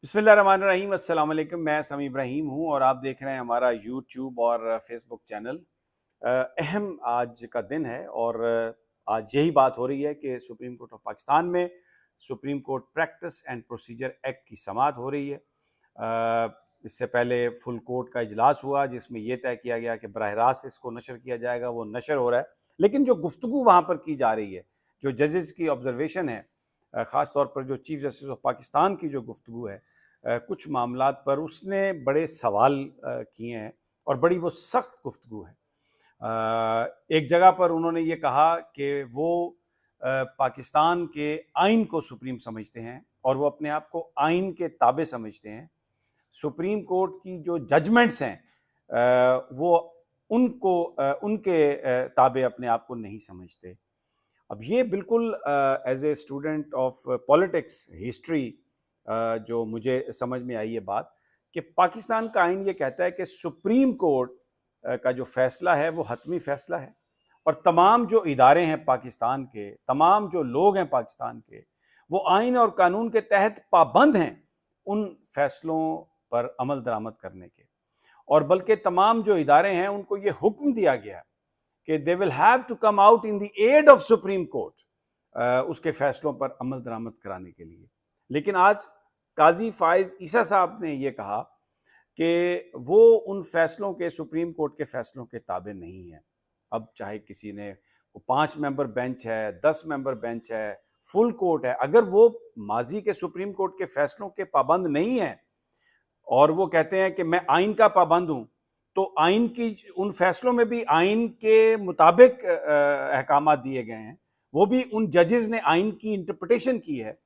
बिस्मिल्लाहिर्रहमानिर्रहीम, अस्सलाम वालेकुम। मैं समी इब्राहिम हूँ और आप देख रहे हैं हमारा यूट्यूब और फेसबुक चैनल। अहम आज का दिन है और आज यही बात हो रही है कि सुप्रीम कोर्ट ऑफ पाकिस्तान में supreme court practice and procedure act की समाअत हो रही है। इससे पहले फुल कोर्ट का इजलास हुआ जिसमें यह तय किया गया कि बराह रास्त इसको नशर किया जाएगा, वो नशर हो रहा है। लेकिन जो गुफ्तगू वहाँ पर की जा रही है, जो जजेस की ऑब्जर्वेशन है, ख़ास तौर पर जो चीफ जस्टिस ऑफ पाकिस्तान की जो गुफ्तगू है कुछ मामलात पर, उसने बड़े सवाल किए हैं और बड़ी वो सख्त गुफ्तगू है। एक जगह पर उन्होंने ये कहा कि वो पाकिस्तान के आइन को सुप्रीम समझते हैं और वो अपने आप को आइन के ताबे समझते हैं। सुप्रीम कोर्ट की जो जजमेंट्स हैं वो उनको उनके ताबे अपने आप को नहीं समझते। अब ये बिल्कुल as a student of politics history जो मुझे समझ में आई ये बात कि पाकिस्तान का आइन ये कहता है कि सुप्रीम कोर्ट का जो फैसला है वो हतमी फैसला है और तमाम जो इदारे हैं पाकिस्तान के, तमाम जो लोग हैं पाकिस्तान के, वो आइन और कानून के तहत पाबंद हैं उन फैसलों पर अमल दरामद करने के। और बल्कि तमाम जो इदारे हैं उनको ये हुक्म दिया गया है कि they will have to come out in the aid of supreme court उसके फैसलों पर अमल दरामद कराने के लिए। लेकिन आज काजी फाइज ईसा साहब ने यह कहा कि वो उन फैसलों के, सुप्रीम कोर्ट के फैसलों के ताबे नहीं है। अब चाहे किसी ने, वो 5 मेंबर बेंच है, 10 मेंबर बेंच है, फुल कोर्ट है, अगर वो माजी के सुप्रीम कोर्ट के फैसलों के पाबंद नहीं है और वो कहते हैं कि मैं आइन का पाबंद हूं, तो आइन की उन फैसलों में भी आइन के मुताबिक अहकाम दिए गए हैं, वो भी उन जजेस ने आइन की इंटरप्रिटेशन की है।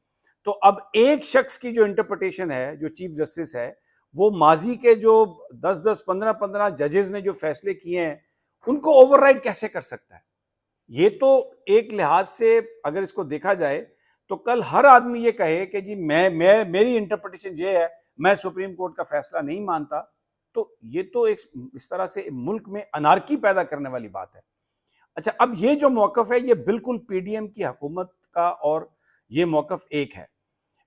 तो अब एक शख्स की जो इंटरप्रिटेशन है, जो चीफ जस्टिस है, वो माजी के जो 10-10, 15-15 जजेस ने जो फैसले किए हैं उनको ओवरराइड कैसे कर सकता है? ये तो एक लिहाज से अगर इसको देखा जाए तो कल हर आदमी ये कहे कि जी मैं मेरी इंटरप्रिटेशन ये है, मैं सुप्रीम कोर्ट का फैसला नहीं मानता, तो ये तो एक इस तरह से मुल्क में अनार्की पैदा करने वाली बात है। अच्छा, अब ये जो मौकफ है ये बिल्कुल पीडीएम की हुकूमत का और ये मौकफ एक है।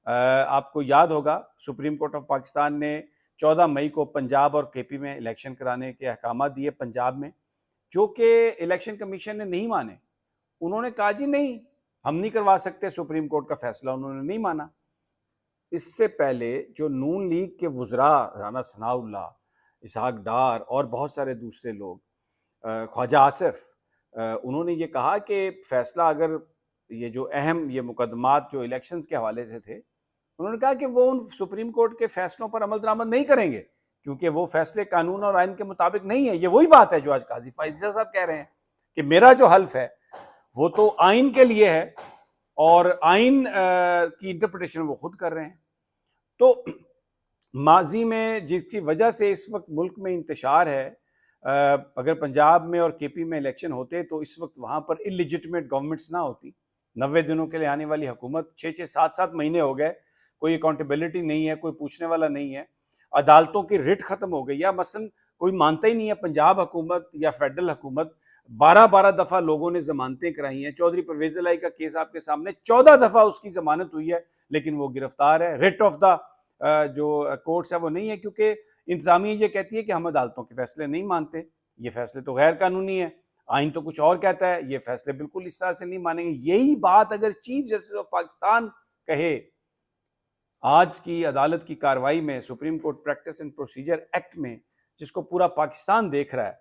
आपको याद होगा सुप्रीम कोर्ट ऑफ पाकिस्तान ने 14 मई को पंजाब और केपी में इलेक्शन कराने के अहकाम दिए पंजाब में, जो कि इलेक्शन कमीशन ने नहीं माने। उन्होंने कहा जी नहीं, हम नहीं करवा सकते, सुप्रीम कोर्ट का फैसला उन्होंने नहीं माना। इससे पहले जो नून लीग के वुज़रा राना सनाउल्लाह, इसहाक डार और बहुत सारे दूसरे लोग, ख्वाजा आसिफ, उन्होंने ये कहा कि फैसला अगर ये जो अहम ये मुकदमात जो इलेक्शंस के हवाले से थे, उन्होंने कहा कि वो उन सुप्रीम कोर्ट के फैसलों पर अमल दरामद नहीं करेंगे क्योंकि वो फैसले कानून और आइन के मुताबिक नहीं है। ये वही बात है जो आज काजी फाइज़ साहब कह रहे हैं कि मेरा जो हल्फ है वो तो आइन के लिए है और आइन की इंटरप्रिटेशन वो खुद कर रहे हैं। तो माजी में जिसकी वजह से इस वक्त मुल्क में इंतशार है, अगर पंजाब में और केपी में इलेक्शन होते तो इस वक्त वहाँ पर इलिजिटिमेट गवर्नमेंट्स ना होती। 90 दिनों के लिए आने वाली हुकूमत 6-6, 7-7 महीने हो गए, कोई अकाउंटेबिलिटी नहीं है, कोई पूछने वाला नहीं है, अदालतों की रिट खत्म हो गई। या मसलन कोई मानता ही नहीं है, पंजाब हुकूमत या फेडरल हुकूमत 12-12 दफ़ा लोगों ने जमानतें कराई हैं। चौधरी परवेज लाई का केस आपके सामने, 14 दफ़ा उसकी जमानत हुई है लेकिन वो गिरफ्तार है। रिट ऑफ द जो कोर्ट्स है वो नहीं है क्योंकि इंतजामिया ये कहती है कि हम अदालतों के फैसले नहीं मानते, ये फैसले तो गैर कानूनी है, आइन तो कुछ और कहता है, ये फैसले बिल्कुल इस तरह से नहीं मानेंगे। यही बात अगर चीफ जस्टिस ऑफ पाकिस्तान कहे आज की अदालत की कार्रवाई में, supreme court practice and procedure act में, जिसको पूरा पाकिस्तान देख रहा है,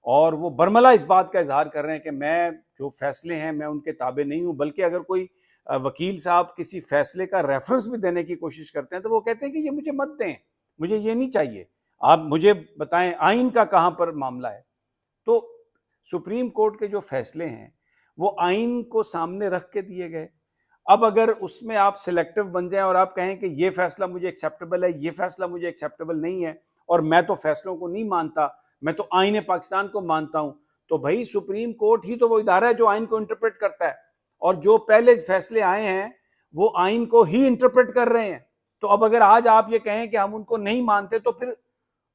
और वो बरमला इस बात का इजहार कर रहे हैं कि मैं जो फैसले हैं मैं उनके ताबे नहीं हूं, बल्कि अगर कोई वकील साहब किसी फैसले का रेफरेंस भी देने की कोशिश करते हैं तो वो कहते हैं कि ये मुझे मत दें, मुझे ये नहीं चाहिए, आप मुझे बताएं आइन का कहां पर मामला है। तो सुप्रीम कोर्ट के जो फैसले हैं वो आइन को सामने रख के दिए गए। अब अगर उसमें आप सिलेक्टिव बन जाएं और आप कहें कि ये फैसला मुझे एक्सेप्टेबल है, ये फैसला मुझे एक्सेप्टेबल नहीं है और मैं तो फैसलों को नहीं मानता, मैं तो आइन पाकिस्तान को मानता हूं, तो भाई सुप्रीम कोर्ट ही तो वो इदारा है जो आइन को इंटरप्रेट करता है और जो पहले फैसले आए हैं वो आइन को ही इंटरप्रेट कर रहे हैं। तो अब अगर आज आप ये कहें कि हम उनको नहीं मानते तो फिर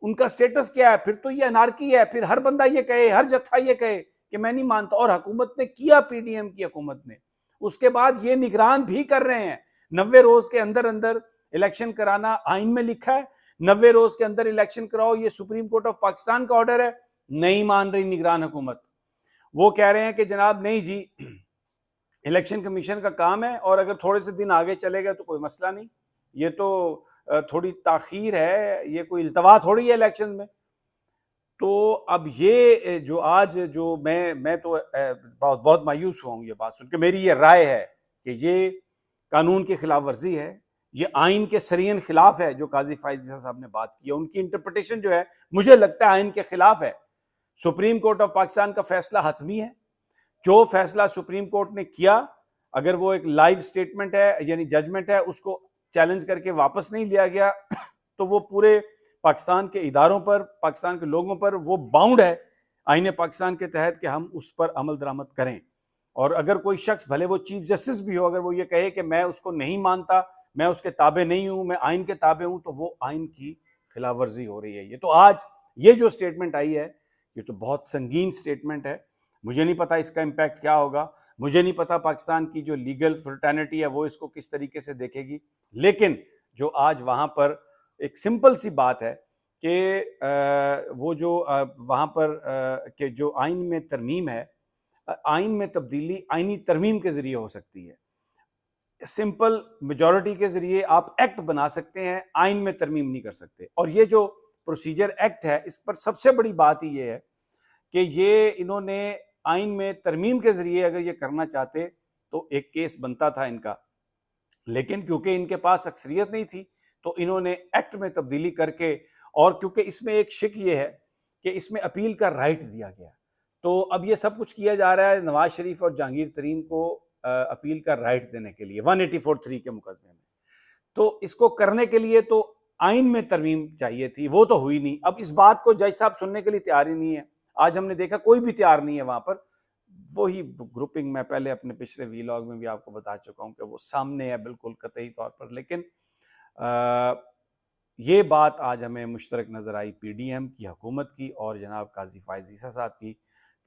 उनका स्टेटस क्या है? फिर तो ये अनार्की है, फिर हर बंदा ये कहे, हर जत्था ये कहे कि मैं नहीं मानता। और हुकूमत ने किया, पीडीएम की हुकूमत ने, उसके बाद ये निगरान भी कर रहे हैं 90 रोज के अंदर अंदर इलेक्शन कराना आइन में लिखा है, 90 रोज के अंदर इलेक्शन कराओ, ये सुप्रीम कोर्ट ऑफ पाकिस्तान का ऑर्डर है। नहीं मान रही निगरान हुकूमत, वो कह रहे हैं कि जनाब नहीं जी, इलेक्शन कमीशन का काम है और अगर थोड़े से दिन आगे चले गए तो कोई मसला नहीं, ये तो थोड़ी ताखीर है, ये कोई इल्तवा थोड़ी है इलेक्शन में। तो अब ये जो आज जो मैं तो बहुत बहुत मायूस हुआ हूँ ये बात सुन के। मेरी ये राय है कि ये कानून की खिलाफ वर्जी है, ये आइन के सरीन खिलाफ है। जो काजी फायज साहब ने बात की है, उनकी इंटरप्रिटेशन जो है मुझे लगता है आइन के खिलाफ है। सुप्रीम कोर्ट ऑफ पाकिस्तान का फैसला हतमी है। जो फैसला सुप्रीम कोर्ट ने किया, अगर वो एक लाइव स्टेटमेंट है यानी जजमेंट है, उसको चैलेंज करके वापस नहीं लिया गया तो वो पूरे पाकिस्तान के इदारों पर, पाकिस्तान के लोगों पर वो बाउंड है आईने पाकिस्तान के तहत कि हम उस पर अमल दरामद करें। और अगर कोई शख्स, भले वो चीफ जस्टिस भी हो, अगर वो ये कहे कि मैं उसको नहीं मानता, मैं उसके ताबे नहीं हूं, मैं आइन के ताबे हूं, तो वो आइन की खिलाफ वर्जी हो रही है। ये तो आज ये जो स्टेटमेंट आई है, ये तो बहुत संगीन स्टेटमेंट है। मुझे नहीं पता इसका इम्पैक्ट क्या होगा, मुझे नहीं पता पाकिस्तान की जो लीगल फ्रेटर्निटी है वो इसको किस तरीके से देखेगी। लेकिन जो आज वहां पर एक सिंपल सी बात है कि वो जो वहां पर कि जो आइन में तरमीम है, आइन में तब्दीली आइनी तरमीम के जरिए हो सकती है। सिंपल मेजॉरिटी के जरिए आप एक्ट बना सकते हैं, आइन में तरमीम नहीं कर सकते। और ये जो प्रोसीजर एक्ट है, इस पर सबसे बड़ी बात ही ये है कि ये इन्होंने आइन में तरमीम के जरिए अगर ये करना चाहते तो एक केस बनता था इनका, लेकिन क्योंकि इनके पास अक्सरियत नहीं थी तो इन्होंने एक्ट में तब्दीली करके, और क्योंकि इसमें एक शिक ये है कि इसमें अपील का राइट दिया गया, तो अब ये सब कुछ किया जा रहा है नवाज शरीफ और जहांगीर तरीन को अपील का राइट देने के लिए 184(3) के मुकदमे में। तो इसको करने के लिए तो आइन में तरमीम चाहिए थी, वो तो हुई नहीं। अब इस बात को जज साहब सुनने के लिए तैयार ही नहीं है। आज हमने देखा कोई भी तैयार नहीं है वहां पर। वही ग्रुपिंग मैं पहले अपने पिछले वीलॉग में भी आपको बता चुका हूं कि वो सामने है बिल्कुल कतई तौर पर। लेकिन ये बात आज हमें मुश्तरक नज़र आई पीडीएम की हुकूमत की और जनाब काजी फायज ईसा साहब की,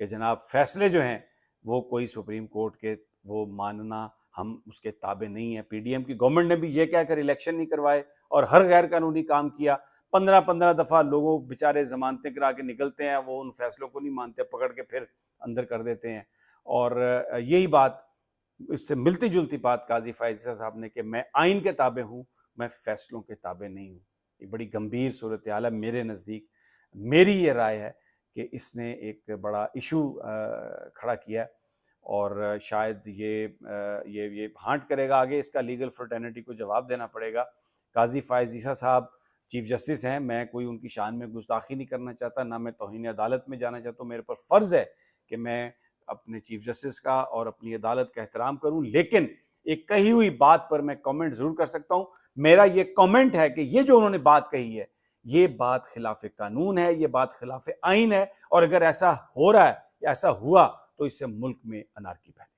कि जनाब फैसले जो हैं वो कोई सुप्रीम कोर्ट के वो मानना, हम उसके ताबे नहीं है। पीडीएम की गवर्नमेंट ने भी ये कहकर इलेक्शन नहीं करवाए और हर गैर कानूनी काम किया। 15-15 दफ़ा लोगों बेचारे जमानतें करा के निकलते हैं, वो उन फैसलों को नहीं मानते, पकड़ के फिर अंदर कर देते हैं। और यही बात, इससे मिलती जुलती बात काजी फायज ईसा साहब ने कि मैं आइन के ताबे हूँ, मैं फैसलों के ताबे नहीं हूँ। ये बड़ी गंभीर सूरत हाल है मेरे नज़दीक। मेरी ये राय है कि इसने एक बड़ा इशू खड़ा किया और शायद ये हांट करेगा आगे, इसका लीगल फ्रेटर्निटी को जवाब देना पड़ेगा। काजी फायज ईसा साहब चीफ जस्टिस हैं, मैं कोई उनकी शान में गुस्ताखी नहीं करना चाहता, ना मैं तौहीन अदालत में जाना चाहता हूँ। मेरे पर फ़र्ज़ है कि मैं अपने चीफ जस्टिस का और अपनी अदालत का एहतराम करूँ, लेकिन एक कही हुई बात पर मैं कमेंट ज़रूर कर सकता हूँ। मेरा ये कमेंट है कि ये जो उन्होंने बात कही है, ये बात खिलाफ कानून है, ये बात खिलाफ आइन है, और अगर ऐसा हो रहा है, ऐसा हुआ, तो इससे मुल्क में अनारकी पैदा